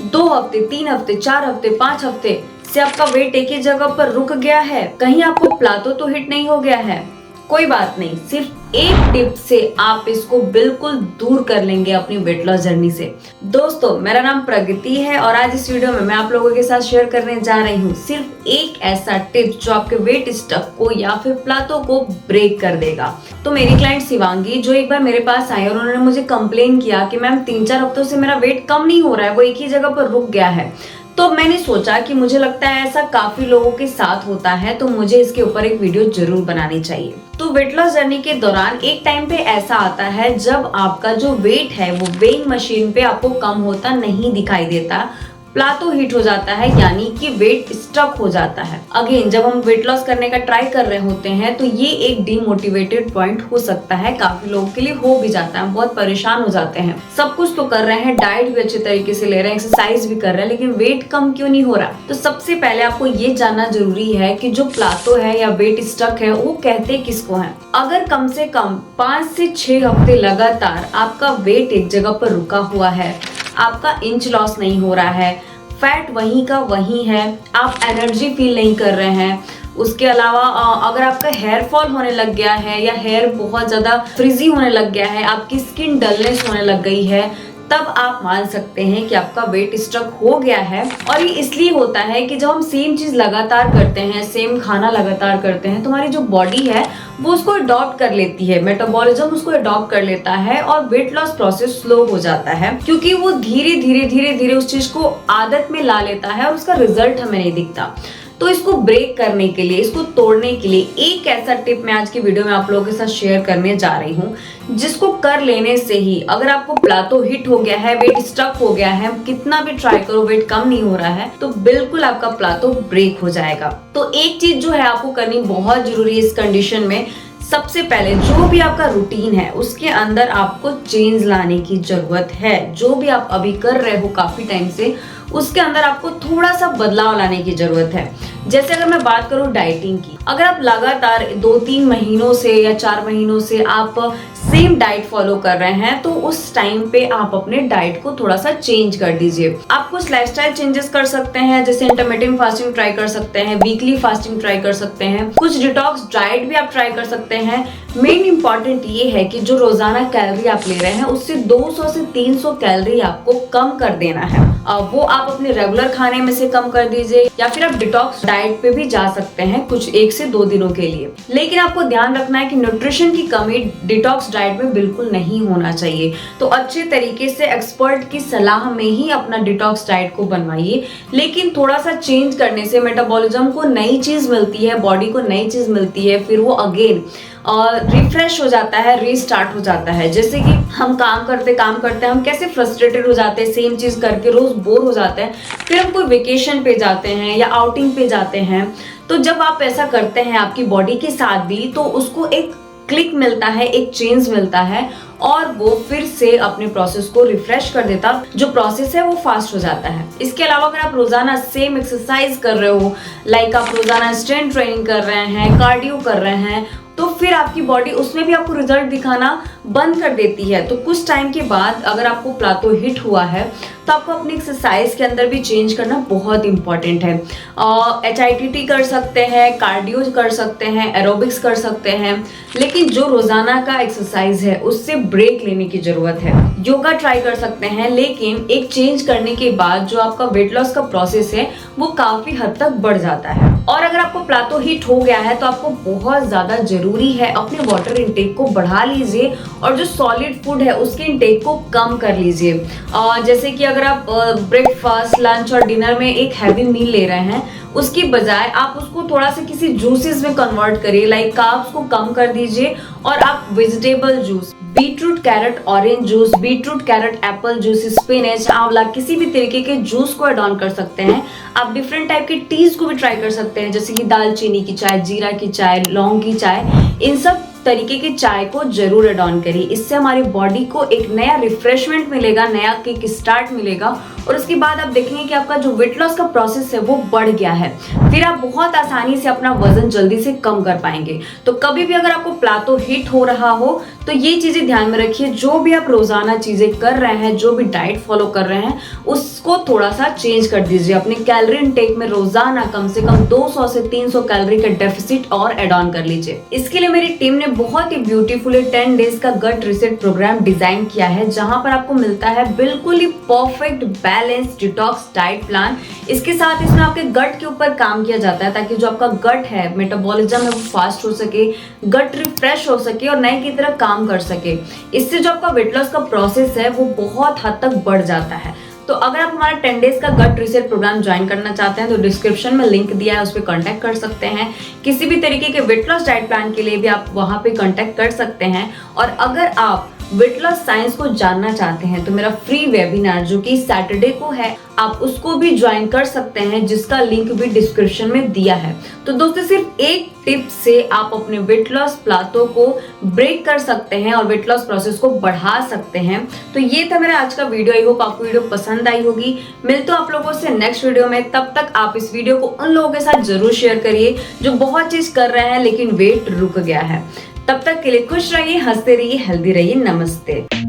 2 हफ्ते, 3 हफ्ते, 4 हफ्ते, 5 हफ्ते से आपका वेट एक ही जगह पर रुक गया है, कहीं आपको प्लाटो तो हिट नहीं हो गया है, कोई बात नहीं, सिर्फ एक टिप से आप इसको बिल्कुल दूर कर लेंगे अपनी वेट लॉस जर्नी से। दोस्तों, मेरा नाम प्रगति है और आज इस वीडियो में मैं आप लोगों के साथ शेयर करने जा रही हूँ सिर्फ एक ऐसा टिप जो आपके वेट स्टक को या फिर प्लाटो को ब्रेक कर देगा। तो मेरी क्लाइंट शिवांगी जो एक बार मेरे पास आई और उन्होंने मुझे कंप्लेन किया कि मैम 3-4 हफ्तों से मेरा वेट कम नहीं हो रहा है, वो एक ही जगह पर रुक गया है। तो मैंने सोचा कि मुझे लगता है ऐसा काफी लोगों के साथ होता है, तो मुझे इसके ऊपर एक वीडियो जरूर बनानी चाहिए। तो वेट लॉस जर्नी के दौरान एक टाइम पे ऐसा आता है जब आपका जो वेट है वो वेइंग मशीन पे आपको कम होता नहीं दिखाई देता, प्लाटो हिट हो जाता है, यानी कि वेट स्टक हो जाता है। अगेन जब हम वेट लॉस करने का ट्राई कर रहे होते हैं तो ये एक डिमोटिवेटेड पॉइंट हो सकता है, काफी लोगों के लिए हो भी जाता है, बहुत परेशान हो जाते हैं। सब कुछ तो कर रहे हैं, डाइट भी अच्छे तरीके से ले रहे हैं, एक्सरसाइज भी कर रहे हैं, लेकिन वेट कम क्यों नहीं हो रहा। तो सबसे पहले आपको ये जानना जरूरी है कि जो प्लाटो है या वेट स्टक है वो कहते किसको है। अगर कम से कम 5 से 6 हफ्ते लगातार आपका वेट एक जगह पर रुका हुआ है, आपका इंच लॉस नहीं हो रहा है, फैट वहीं का वहीं है, आप एनर्जी फील नहीं कर रहे हैं, उसके अलावा अगर आपका हेयर फॉल होने लग गया है या हेयर बहुत ज्यादा फ्रिजी होने लग गया है, आपकी स्किन डलनेस होने लग गई है, तब आप मान सकते हैं कि आपका वेट स्टक हो गया है। और ये इसलिए होता है कि जब हम सेम चीज लगातार करते हैं, सेम खाना लगातार करते हैं, तो हमारी जो बॉडी है वो उसको अडॉप्ट कर लेती है, मेटाबॉलिज्म उसको अडॉप्ट कर लेता है और वेट लॉस प्रोसेस स्लो हो जाता है, क्योंकि वो धीरे धीरे उस चीज को आदत में ला लेता है और उसका रिजल्ट हमें नहीं दिखता। तो इसको ब्रेक करने के लिए, इसको तोड़ने के लिए एक ऐसा टिप मैं आज की वीडियो में आप लोगों के साथ शेयर करने जा रही हूँ, जिसको कर लेने से ही अगर आपको प्लाटो हिट हो गया है, वेट स्टक हो गया है, कितना भी ट्राई करो वेट कम नहीं हो रहा है, तो बिल्कुल आपका प्लाटो ब्रेक हो जाएगा। तो एक चीज जो है आपको करनी बहुत जरूरी है इस कंडीशन में, सबसे पहले जो भी आपका रूटीन है उसके अंदर आपको चेंज लाने की जरूरत है। जो भी आप अभी कर रहे हो काफी टाइम से, उसके अंदर आपको थोड़ा सा बदलाव लाने की जरूरत है। जैसे अगर मैं बात करूं डाइटिंग की, अगर आप लगातार 2-3 महीनों से या 4 महीनों से आप सेम डाइट फॉलो कर रहे हैं, तो उस टाइम पे आप अपने डाइट को थोड़ा सा चेंज कर दीजिए। आप कुछ लाइफस्टाइल चेंजेस कर सकते हैं, जैसे इंटरमिटेंट फास्टिंग ट्राई कर सकते हैं, वीकली फास्टिंग ट्राई कर सकते हैं, कुछ डिटॉक्स डाइट भी आप ट्राई कर सकते हैं। मेन इंपॉर्टेंट ये है कि जो रोजाना कैलोरी आप ले रहे हैं उससे 200 से 300 कैलोरी आपको कम कर देना है। वो आप अपने रेगुलर खाने में से कम कर दीजिए या फिर आप डिटॉक्स डाइट पे भी जा सकते हैं कुछ 1 से 2 दिनों के लिए। लेकिन आपको ध्यान रखना है कि न्यूट्रिशन की कमी डिटॉक्स डाइट में बिल्कुल नहीं होना चाहिए। तो अच्छे तरीके से एक्सपर्ट की सलाह में ही अपना डिटॉक्स डाइट को बनवाइए, लेकिन थोड़ा सा चेंज करने से मेटाबॉलिज्म को नई चीज मिलती है, बॉडी को नई चीज मिलती है, फिर वो अगेन रिफ्रेश हो जाता है, रीस्टार्ट हो जाता है। जैसे कि हम काम करते हैं, हम कैसे फ्रस्ट्रेटेड हो जाते हैं, सेम चीज करके रोज बोर हो जाते हैं, फिर हम कोई वेकेशन पे जाते हैं या आउटिंग पे जाते हैं, तो जब आप ऐसा करते हैं आपकी बॉडी के साथ भी, तो उसको एक क्लिक मिलता है, एक चेंज मिलता है और वो फिर से अपने प्रोसेस को रिफ्रेश कर देता, जो प्रोसेस है वो फास्ट हो जाता है। इसके अलावा अगर आप रोजाना सेम एक्सरसाइज कर रहे हो, लाइक आप रोजाना स्ट्रेंथ ट्रेनिंग कर रहे हैं, कार्डियो कर रहे हैं, तो फिर आपकी बॉडी उसमें भी आपको रिजल्ट दिखाना बंद कर देती है। तो कुछ टाइम के बाद अगर आपको प्लाटो हिट हुआ है तो आपको अपनी एक्सरसाइज के अंदर भी चेंज करना बहुत इंपॉर्टेंट है। HIIT कर सकते हैं, कार्डियो कर सकते हैं, एरोबिक्स कर सकते हैं, लेकिन जो रोजाना का एक्सरसाइज है उससे ब्रेक लेने की जरूरत है। योगा ट्राई कर सकते हैं, लेकिन एक चेंज करने के बाद जो आपका वेट लॉस का प्रोसेस है वो काफी हद तक बढ़ जाता है। और अगर आपको प्लाटो हिट हो गया है तो आपको बहुत ज्यादा जरूरी है अपने वाटर इनटेक को बढ़ा लीजिए और जो सॉलिड फूड है उसके इनटेक को कम कर लीजिए। जैसे कि अगर आप ब्रेकफास्ट, लंच और डिनर में एक हैवी मील ले रहे हैं, उसकी बजाय आप उसको थोड़ा सा किसी जूसेस में कन्वर्ट करिए, लाइक कार्ब्स को कम कर दीजिए और आप vegetable juice, beetroot, carrot, orange juice, beetroot, carrot, apple juice, spinach, आंवला, किसी भी तरीके के जूस को ऐड ऑन कर सकते हैं। आप डिफरेंट टाइप के टीज को भी ट्राई कर सकते हैं, जैसे कि दालचीनी की चाय, जीरा की चाय, लौंग की चाय, इन सब तरीके की चाय को जरूर ऐड ऑन करिए। इससे हमारी बॉडी को एक नया रिफ्रेशमेंट मिलेगा, नया किक स्टार्ट मिलेगा और उसके बाद आप देखेंगे कि आपका जो वेट लॉस का प्रोसेस है वो बढ़ गया है। फिर आप बहुत आसानी से अपना वजन जल्दी से कम कर पाएंगे। तो कभी भी अगर आपको प्लाटो हिट हो रहा हो तो ये चीजें ध्यान में रखिए, जो भी आप रोजाना चीजें कर रहे हैं, जो भी डाइट फॉलो कर रहे हैं, उसको थोड़ा सा चेंज कर दीजिए। अपने कैलोरी इनटेक में रोजाना कम से कम 200 से 300 कैलोरी का डेफिसिट और ऐड ऑन कर लीजिए। इसके लिए मेरी टीम ने बहुत ही ब्यूटीफुली 10 डेज का गट रीसेट प्रोग्राम डिजाइन किया है, जहां पर आपको मिलता है बिल्कुल ही perfect balance detox diet plan. इसके साथ इसमें आपके गट के ऊपर काम किया जाता है ताकि जो आपका गट है, मेटाबॉलिज्म है, वो फास्ट हो सके, गट रिफ्रेश हो सके और नए की तरह काम कर सके। इससे जो आपका वेट लॉस का प्रोसेस है वो बहुत हद तक बढ़ जाता है। तो अगर आप हमारा 10 डेज का गट रीसेट प्रोग्राम ज्वाइन करना चाहते हैं तो डिस्क्रिप्शन में लिंक दिया है, उस पर कांटेक्ट कर सकते हैं। किसी भी तरीके के वेट लॉस डाइट प्लान के लिए भी आप वहां पे कांटेक्ट कर सकते हैं। और अगर आप वेट लॉस साइंस को जानना चाहते हैं तो मेरा फ्री वेबिनार जो कि सैटरडे को है, आप उसको भी ज्वाइन कर सकते हैं, जिसका लिंक भी डिस्क्रिप्शन में दिया है। तो दोस्तों, सिर्फ एक टिप से आप अपने वेट लॉस प्लाटो को ब्रेक कर सकते हैं और वेट लॉस प्रोसेस को बढ़ा सकते हैं। तो ये था मेरा आज का वीडियो। आई होप आपको वीडियो पसंद आई होगी। मिलते हो आप लोगों से नेक्स्ट वीडियो में। तब तक आप इस वीडियो को उन लोगों के साथ जरूर शेयर करिए जो बहुत चीज कर रहे हैं लेकिन वेट रुक गया है। तब तक के लिए खुश रहिए, हंसते रहिए, हेल्दी रहिए। नमस्ते।